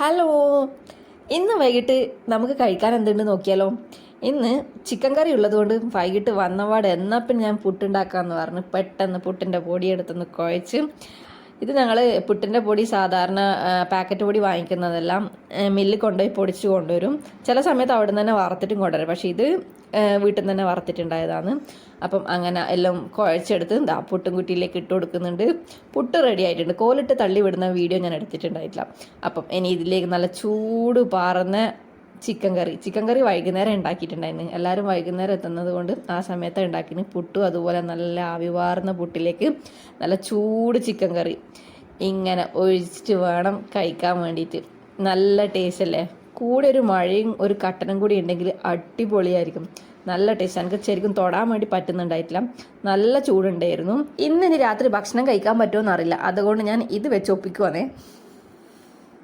Hello, ഇന്ന് വൈകിട്ട് നമുക്ക് കഴിക്കാൻ എന്തുണ്ട് നോക്കിയാലോ. ഇന്ന് ചിക്കൻ കറി ഉള്ളതുകൊണ്ട് വൈകിട്ട് വന്നപാട് എന്നപ്പം ഞാൻ പുട്ടുണ്ടാക്കാമെന്ന് പറഞ്ഞ് പെട്ടെന്ന് പുട്ടിൻ്റെ പൊടി എടുത്തൊന്ന് കുഴച്ച്. ഇത് ഞങ്ങൾ പുട്ടിൻ്റെ പൊടി സാധാരണ പാക്കറ്റ് പൊടി വാങ്ങിക്കുന്നതെല്ലാം മില്ലിൽ കൊണ്ടുപോയി പൊടിച്ച് കൊണ്ടുവരും. ചില സമയത്ത് അവിടെ നിന്ന് തന്നെ വറുത്തിട്ടും കൊണ്ടുവരും. പക്ഷേ ഇത് വീട്ടിൽ നിന്ന് തന്നെ വറുത്തിട്ടുണ്ടായതാണ്. അപ്പം അങ്ങനെ എല്ലാം കുഴച്ചെടുത്ത് പുട്ടും കുറ്റിയിലേക്ക് ഇട്ട് കൊടുക്കുന്നുണ്ട്. പുട്ട് റെഡി ആയിട്ടുണ്ട്. കോലിട്ട് തള്ളി വിടുന്ന വീഡിയോ ഞാൻ എടുത്തിട്ടുണ്ടായിട്ടില്ല. അപ്പം ഇനി ഇതിലേക്ക് നല്ല ചൂട് പാറുന്ന ചിക്കൻ കറി വൈകുന്നേരം ഉണ്ടാക്കിയിട്ടുണ്ടായിരുന്നു. എല്ലാവരും വൈകുന്നേരം എത്തുന്നത് കൊണ്ട് ആ സമയത്ത് ഉണ്ടാക്കിന് പുട്ടും അതുപോലെ നല്ല ആവിവാർന്ന പുട്ടിലേക്ക് നല്ല ചൂട് ചിക്കൻ കറി ഇങ്ങനെ ഒഴിച്ചിട്ട് വേണം കഴിക്കാൻ വേണ്ടിയിട്ട്. നല്ല ടേസ്റ്റ് അല്ലേ. കൂടെ ഒരു മഴയും ഒരു കട്ടനും കൂടി ഉണ്ടെങ്കിൽ അടിപൊളിയായിരിക്കും. നല്ല ടേസ്റ്റ്. എനിക്ക് ശരിക്കും തൊടാൻ വേണ്ടി പറ്റുന്നുണ്ടായിട്ടില്ല. നല്ല ചൂടുണ്ടായിരുന്നു. ഇനി രാത്രി ഭക്ഷണം കഴിക്കാൻ പറ്റുമോ എന്നറിയില്ല. അതുകൊണ്ട് ഞാൻ ഇത് വെച്ച് ഒപ്പിക്കുവാണേ.